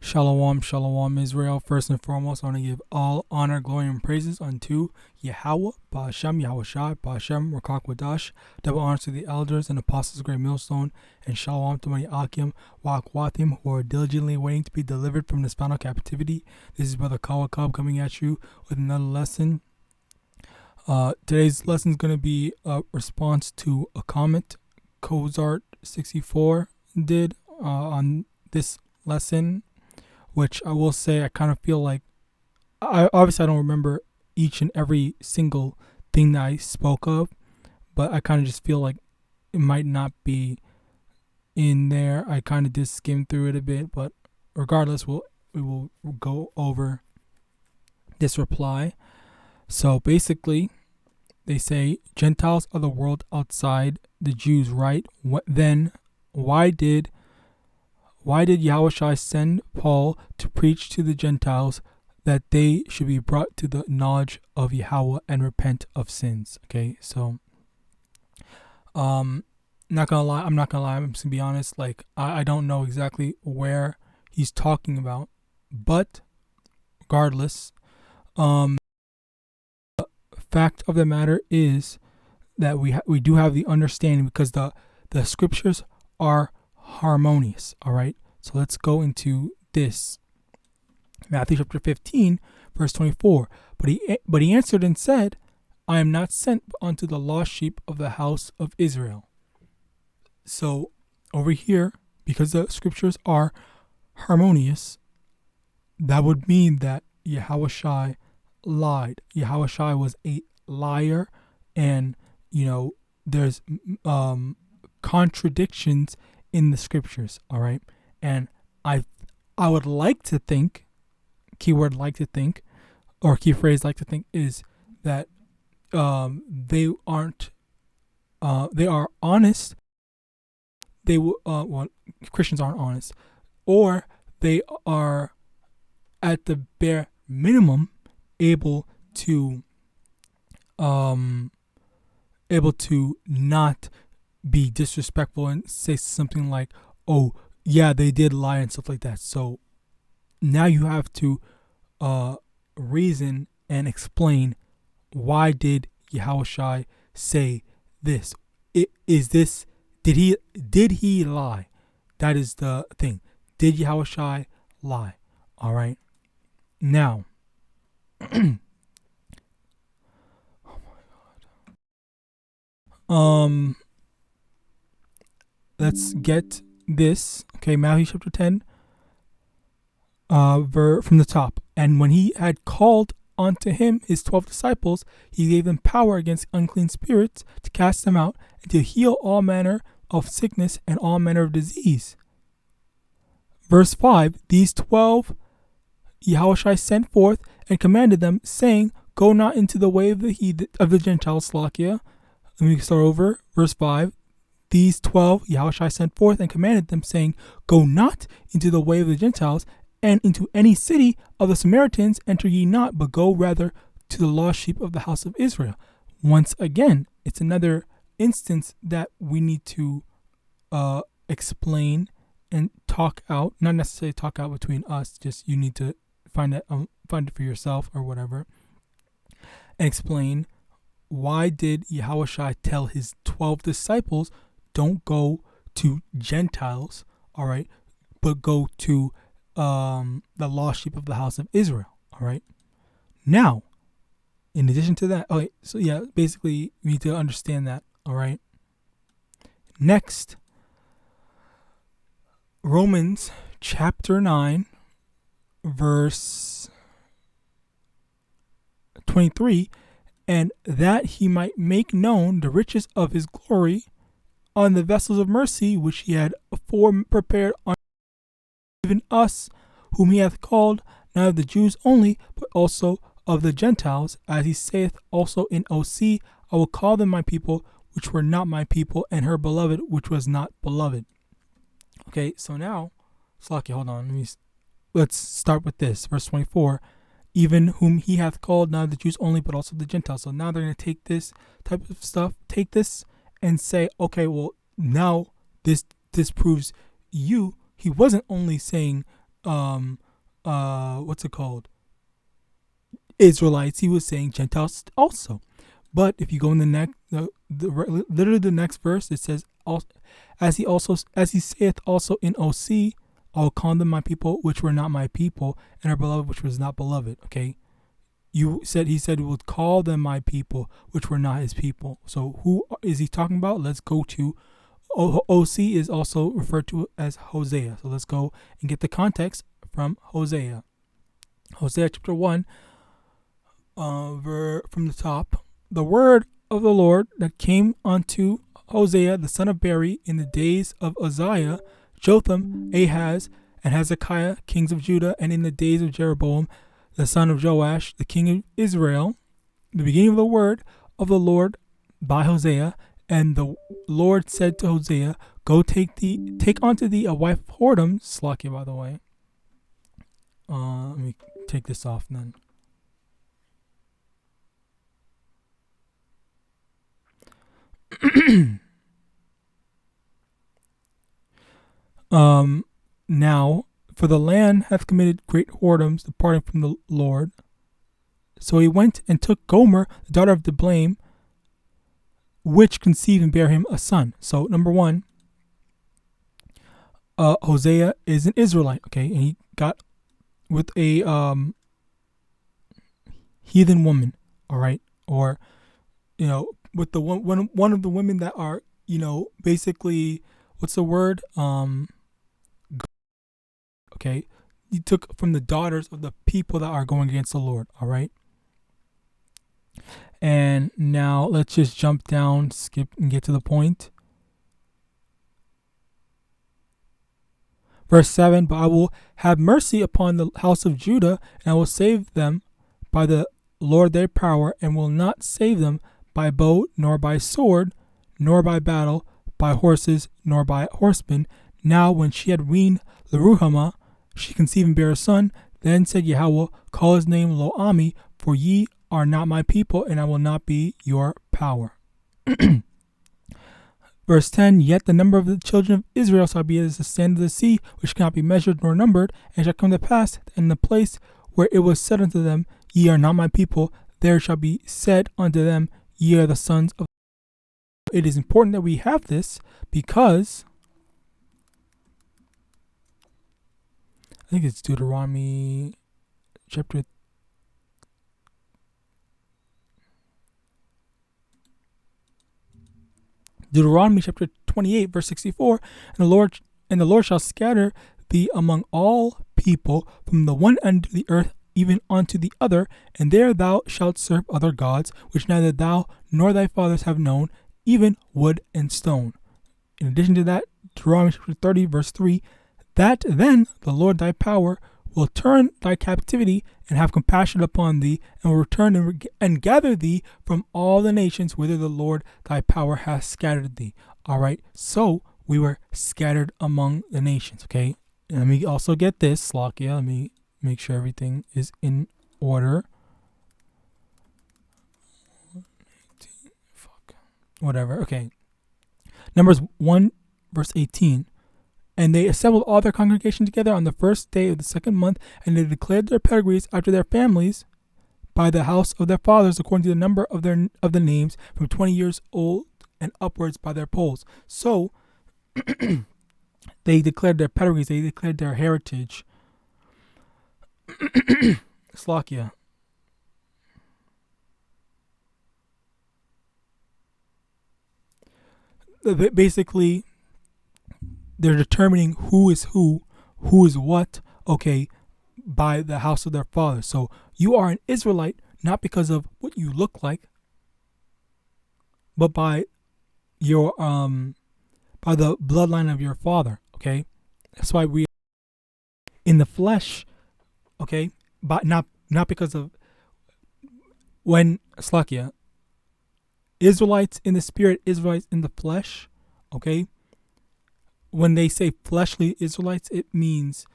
Shalom, shalom, Israel. First and foremost, I want to give all honor, glory, and praises unto YAHAWAH, BA'Hashem, YAHAWASHI, BA'Hashem, RICANS, double honors to the elders and apostles of Great Millstone, and shalom to my Akim, Wa'akwatim, who are diligently waiting to be delivered from this final captivity. This is Brother Kawakab coming at you with another lesson. Today's lesson is going to be a response to a comment Kozart64 did on this lesson, which I will say I kind of feel like I don't remember each and every single thing that I spoke of, but I kind of just feel like it might not be in there. I kind of just skimmed through it a bit, but regardless, we will go over this reply. So basically, they say Gentiles are the world outside the Jews, right? Then why did Yahawashi send Paul to preach to the Gentiles that they should be brought to the knowledge of Yahawah and repent of sins? Okay, so I'm not gonna lie, I'm just gonna be honest, like I don't know exactly where he's talking about, but regardless, fact of the matter is that we do have the understanding, because the scriptures are harmonious. All right, so let's go into this. Matthew chapter 15 verse 24. But he answered and said, I am not sent unto the lost sheep of the house of Israel. So over here, because the scriptures are harmonious, that would mean that Yahawashi lied. Yahawashi was a liar, and there's contradictions in the scriptures. All right, and I would like to think, keyword like to think, or key phrase like to think, is that they are honest. They will Christians aren't honest, or they are at the bare minimum able to not be disrespectful and say something like, oh yeah, they did lie and stuff like that. So now you have to reason and explain, why did Yahawashi say this? Did he lie? That is the thing. Did Yahawashi lie? All right. Now, oh my God. Let's get this. Okay, Matthew chapter 10, from the top. And when he had called unto him his 12 disciples, he gave them power against unclean spirits to cast them out, and to heal all manner of sickness and all manner of disease. Verse 5, these 12 Yahawashi sent forth and commanded them, saying, go not into the way of the Gentiles, Slakia. Let me start over. Verse 5, these 12 Yahawashi sent forth and commanded them, saying, go not into the way of the Gentiles, and into any city of the Samaritans enter ye not, but go rather to the lost sheep of the house of Israel. Once again, it's another instance that we need to explain and talk out. Not necessarily talk out between us, just you need to find it for yourself or whatever, and explain, why did Yahawashi tell his 12 disciples, don't go to Gentiles, all right, but go to the lost sheep of the house of Israel. All right. Now, in addition to that, okay, so yeah, basically we need to understand that. All right. Next, Romans chapter 9, verse 23, and that he might make known the riches of his glory on the vessels of mercy which he had afore prepared on even us, whom he hath called, not of the Jews only, but also of the Gentiles, as he saith also in OC, I will call them my people, which were not my people, and her beloved, which was not beloved. Okay, so now, Slaki, hold on, let's start with this, verse 24. Even whom he hath called, not of the Jews only, but also the Gentiles. So now they're going to take this type of stuff, take this and say, okay, well, now this proves he wasn't only saying what's it called? Israelites. He was saying Gentiles also. But if you go in the next, literally the next verse, it says, as he saith also in OC, I will call them my people, which were not my people, and our beloved, which was not beloved. Okay, he said he would call them my people, which were not his people. So who is he talking about? Let's go to OC is also referred to as Hosea. So let's go and get the context from Hosea. Hosea chapter 1, from the top. The word of the Lord that came unto Hosea the son of Beri in the days of Uzziah, Jotham, Ahaz, and Hezekiah, kings of Judah, and in the days of Jeroboam, the son of Joash, the king of Israel, the beginning of the word of the Lord by Hosea. And the Lord said to Hosea, go take unto thee a wife of whoredom. Slakia, by the way. Let me take this off then. Now, for the land hath committed great whoredoms, departing from the Lord. So he went and took Gomer, the daughter of Diblaim, which conceived and bare him a son. So, number one, Hosea is an Israelite, okay, and he got with a heathen woman, all right, or with the one of the women that are basically, what's the word, okay, he took from the daughters of the people that are going against the Lord, all right. And now let's just jump down, skip, and get to the point. Verse 7, but I will have mercy upon the house of Judah, and I will save them by the Lord their power, and will not save them by bow, nor by sword, nor by battle, by horses, nor by horsemen. Now when she had weaned Leruhamah, she conceived and bare a son. Then said Yahweh, call his name Lo-Ami, for ye are not my people, and I will not be your power. Verse 10, yet the number of the children of Israel shall be as the sand of the sea, which cannot be measured nor numbered. And it shall come to pass, in the place where it was said unto them, ye are not my people, there shall be said unto them, ye are the sons of. It is important that we have this, because I think it's Deuteronomy chapter Deuteronomy chapter 28, verse 64, and the Lord shall scatter thee among all people from the one end of the earth even unto the other, and there thou shalt serve other gods, which neither thou nor thy fathers have known, even wood and stone. In addition to that, Deuteronomy chapter 30, verse 3, that then the Lord thy power will turn thy captivity and have compassion upon thee, and will return and gather thee from all the nations whither the Lord thy power hath scattered thee. All right, so we were scattered among the nations, okay? And let me also get this, Slakia. Let me make sure everything is in order. Whatever, okay. Numbers 1, verse 18. And they assembled all their congregation together on the first day of the second month, and they declared their pedigrees after their families by the house of their fathers, according to the number of the names, from 20 years old and upwards by their polls. So they declared their pedigrees, they declared their heritage. Slakia. Basically, they're determining who is what, okay, by the house of their father. So you are an Israelite not because of what you look like, but by your by the bloodline of your father, okay? That's why we in the flesh, okay? But not because of when Slakia, Israelites in the spirit, Israelites in the flesh, okay? When they say fleshly Israelites, it means,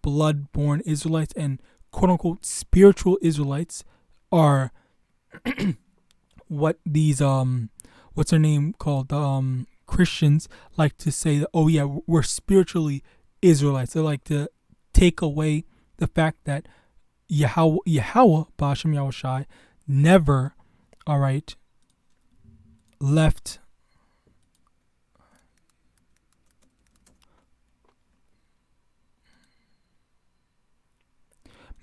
blood-born Israelites, and quote-unquote spiritual Israelites are what these, what's their name called, Christians like to say that, oh yeah, we're spiritually Israelites. They like to take away the fact that Yahawah, Ba'ashem Yahawashi, never, all right, left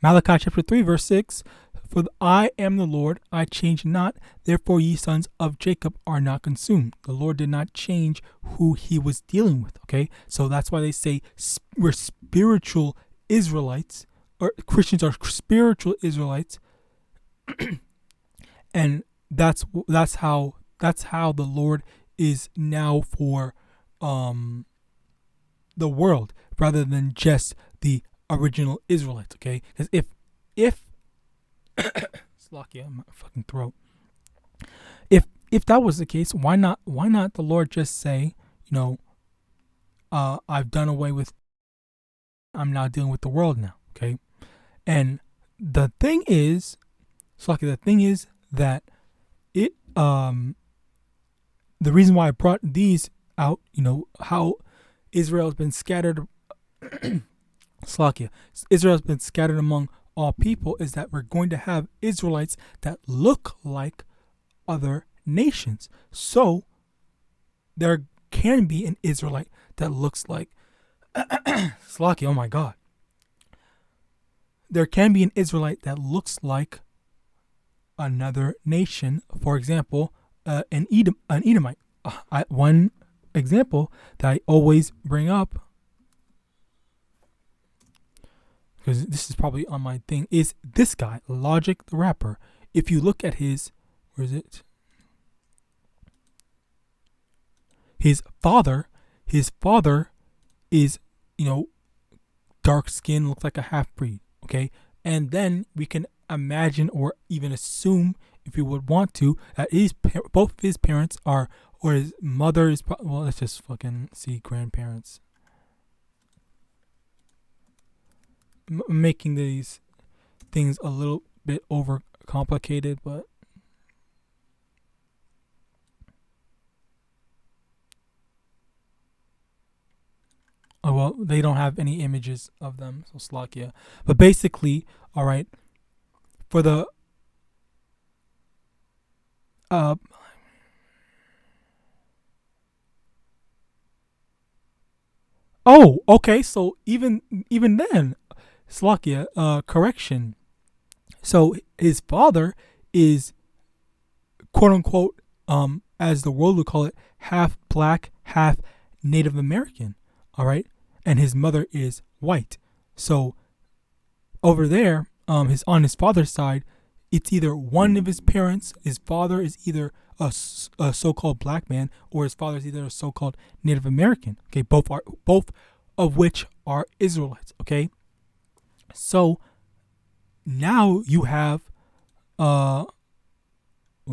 Malachi chapter 3, verse 6, for I am the Lord, I change not, therefore ye sons of Jacob are not consumed. The Lord did not change who he was dealing with, okay? So that's why they say we're spiritual Israelites, or Christians are spiritual Israelites, and that's how the Lord is now for the world, rather than just the original Israelites, okay? Because if it's lucky on my fucking throat. If that was the case, why not the Lord just say, I've done away with, I'm now dealing with the world now, okay? And the thing is, that it the reason why I brought these out, how Israel has been scattered Israel has been scattered among all people, is that we're going to have Israelites that look like other nations. So there can be an Israelite that looks like oh my God. There can be an Israelite that looks like another nation. For example, an Edomite. One example that I always bring up, because this is probably on my thing, is this guy, Logic the Rapper. If you look at his, where is it? His father is, dark skin, looks like a half-breed, okay? And then we can imagine or even assume, if you would want to, that both of his parents are, or his mother is, well, let's just fucking see grandparents. Making these things a little bit over complicated, but oh well, they don't have any images of them, so Slovakia. But basically, all right, for the oh, okay, so even then, Slovakia, correction. So his father is, quote unquote, as the world would call it, half black, half Native American. All right, and his mother is white. So over there, on his father's side, it's either one of his parents. His father is either a so-called black man, or his father is either a so-called Native American. Okay, both of which are Israelites. Okay. So now you have where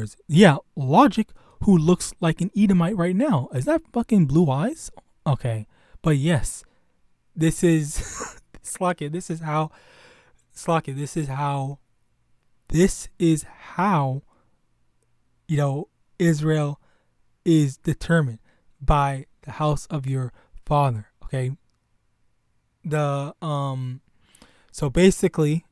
is it? Yeah, Logic, who looks like an Edomite right now. Is that fucking Blue Eyes? Okay. But yes, this is Slovakia. This is how Israel is determined by the house of your father. Okay. So basically,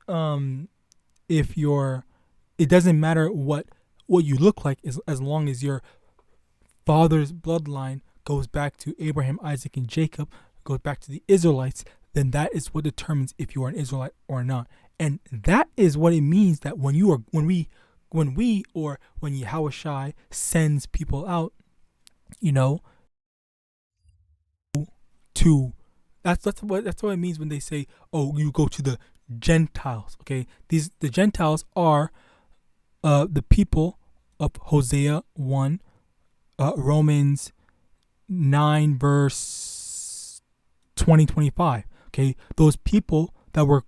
if it doesn't matter what you look like, as long as your father's bloodline goes back to Abraham, Isaac, and Jacob, goes back to the Israelites, then that is what determines if you are an Israelite or not. And that is what it means that when YAHAWASHI sends people out, to that's what it means when they say, oh, you go to the Gentiles. Okay, the Gentiles are the people of Hosea 1, Romans 9 verse 20-25. Okay, those people that were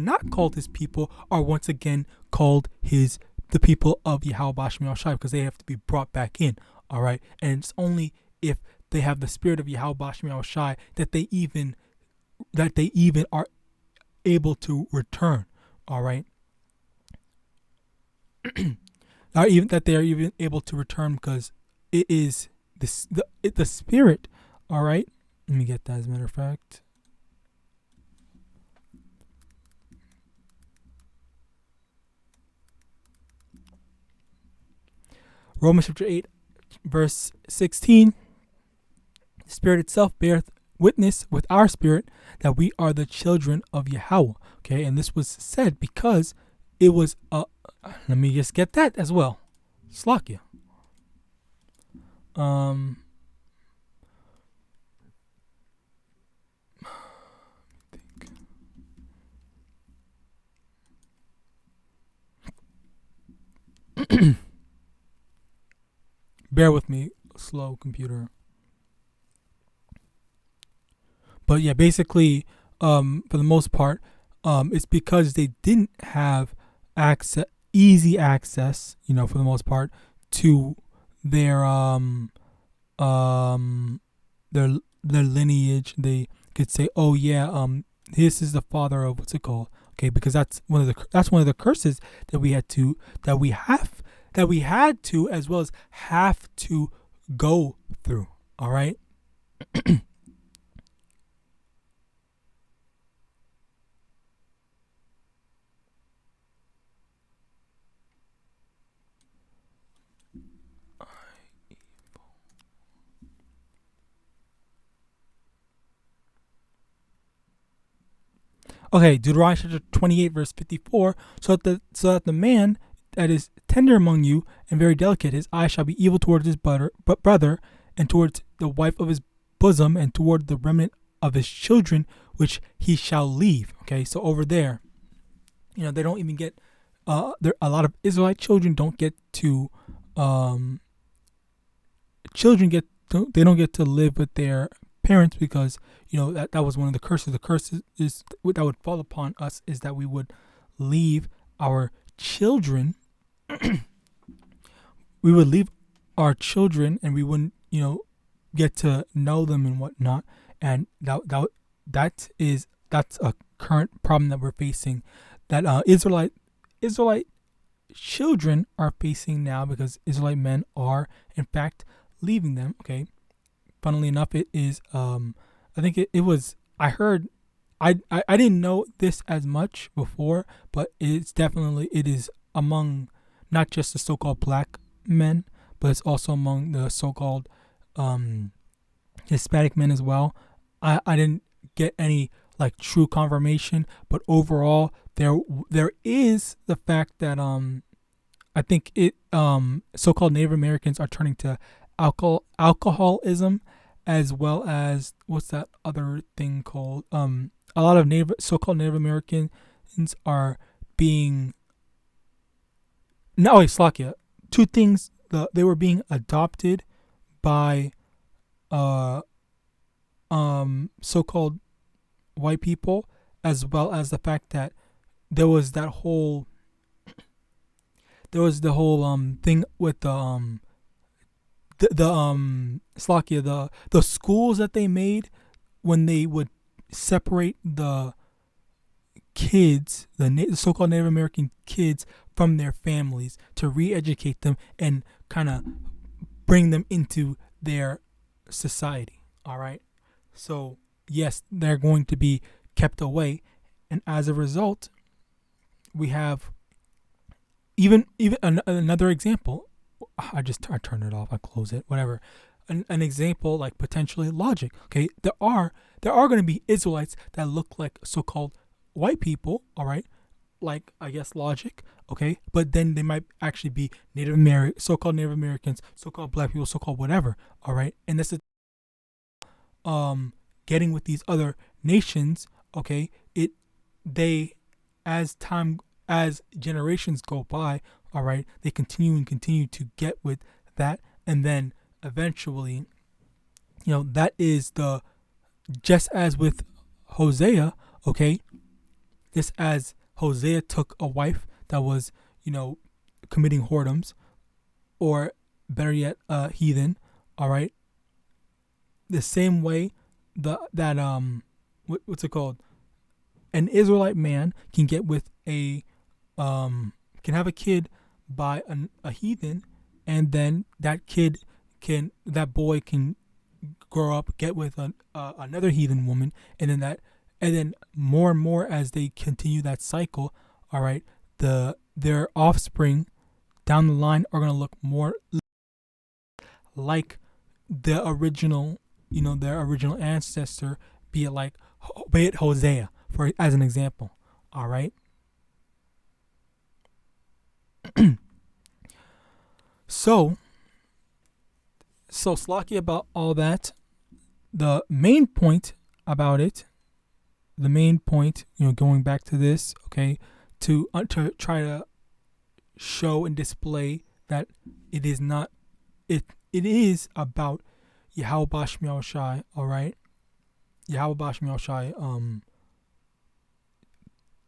not called his people are once again called the people of YAHAWASHI, because they have to be brought back in. All right, and it's only if they have the spirit of YAHAWASHI that they even are able to return. All right, that they are even able to return, because it is the spirit. All right, let me get that as a matter of fact. Romans chapter 8, verse 16. The Spirit itself beareth witness with our spirit that we are the children of Yahawah. Okay, and this was said because it was let me just get that as well. Slakia. Bear with me, slow computer. But yeah, basically, for the most part, it's because they didn't have easy access, for the most part, to their lineage. They could say, "Oh yeah, this is the father of what's it called?" Okay, because that's one of the curses that we had to as well as have to go through. All right. Okay, Deuteronomy chapter 28, verse 54. So that the man that is tender among you and very delicate, his eye shall be evil towards his brother, and towards the wife of his bosom, and toward the remnant of his children, which he shall leave. Okay, so over there, they don't even get. There a lot of Israelite children don't get to. They don't get to live with their parents because that was one of the curses. The curses is that would fall upon us is that we would leave our children. We would leave our children and we wouldn't get to know them and whatnot, and that's a current problem that we're facing, that Israelite children are facing now, because Israelite men are in fact leaving them. Okay, funnily enough, it is I think it was, I heard, I didn't know this as much before, but it is among not just the so-called black men, but it's also among the so-called Hispanic men as well. I didn't get any true confirmation, but overall there is the fact that I think so-called Native Americans are turning to alcoholism, as well as what's that other thing called? A lot of so-called Native Americans are being Slakia. Two things: they were being adopted by so-called white people, as well as the fact that there was the whole thing with the schools that they made when they would separate the kids, the so-called Native American kids, from their families to re-educate them and kind of bring them into their society. All right. So yes, they're going to be kept away, and as a result, we have even another example. I turn it off. I close it. Whatever. An example like potentially logic. Okay, there are going to be Israelites that look like so-called white people. All right, like I guess logic. Okay, but then they might actually be so-called Native Americans, so-called black people, so-called whatever. All right, and that's getting with these other nations. Okay, as generations go by, all right, they continue to get with that, and then eventually, that is just as with Hosea. Okay, just as Hosea took a wife that was committing whoredoms, or better yet, heathen. All right, the same way what's it called? An Israelite man can get with can have a kid by a heathen, and then that boy can grow up, get with another heathen woman, and then more and more as they continue that cycle, all right, their offspring down the line are going to look more like the original, their original ancestor, be it Hosea, as an example. All right. So Slacky about all that. The main point about it, going back to this, okay, to try to show and display that it is not, it is about YAHAWASHI, all right? YAHAWASHI,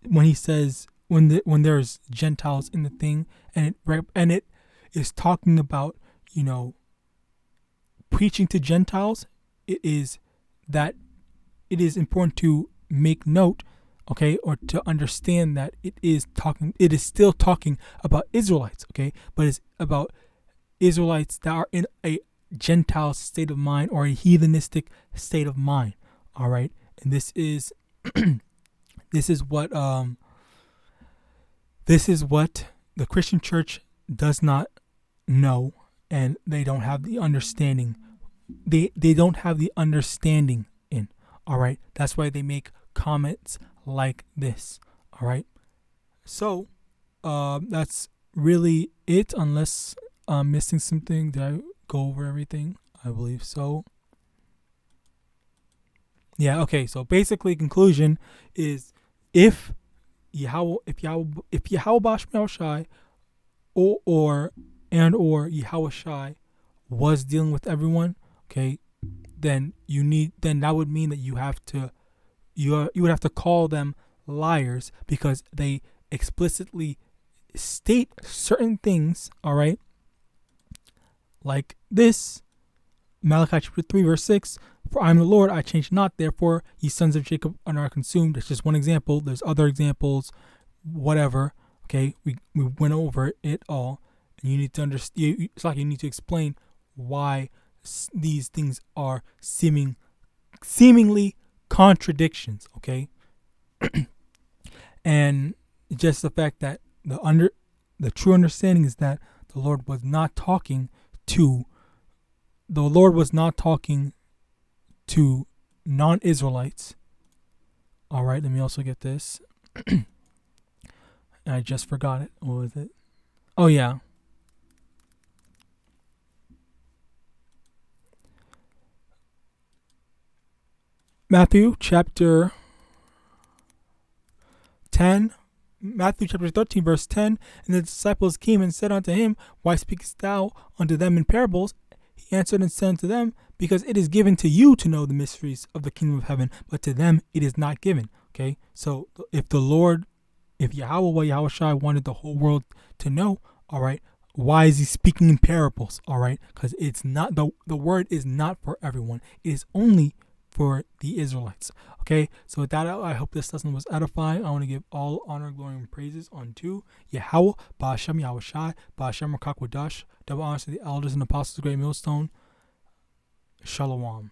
when he says, when there's Gentiles in the thing, and it is talking about, preaching to Gentiles, it is important to make note, okay, or to understand that it is still talking about Israelites, okay, but it's about Israelites that are in a Gentile state of mind or a heathenistic state of mind. All right. And this is what the Christian church does not know, and they don't have the understanding. They don't have the understanding in. All right. That's why they make comments like this. All right. So that's really it, unless I'm missing something. Did I go over everything? I believe so. Yeah, okay. So basically, conclusion is if YAHAWASHI or YAHAWASHI was dealing with everyone, okay, then that would mean that you would have to call them liars, because they explicitly state certain things, all right, like this, Malachi chapter 3 verse 6, for I am the Lord, I change not, therefore ye sons of Jacob are not consumed. That's just one example. There's other examples, whatever, okay, we went over it all, and you need to understand, it's like you need to explain why these things are seemingly contradictions, okay? And just the fact that the true understanding is that the Lord was not talking to non-Israelites. All right, let me also get this. And I just forgot it. What was it? Oh yeah. Matthew chapter 13 verse 10, and the disciples came and said unto him, why speakest thou unto them in parables? He answered and said unto them, because it is given to you to know the mysteries of the kingdom of heaven, but to them it is not given. Okay, so if YAHAWASHI wanted the whole world to know, all right, why is he speaking in parables? All right, because it's not, the word is not for everyone. It is only for the Israelites. Okay, so with that, I hope this lesson was edifying. I want to give all honor, glory, and praises unto Yahweh, Ba'ashem Yahawashi, Ba'ashem Rakakwadah. Double honors to the elders and apostles of the Great Millstone. Shalom.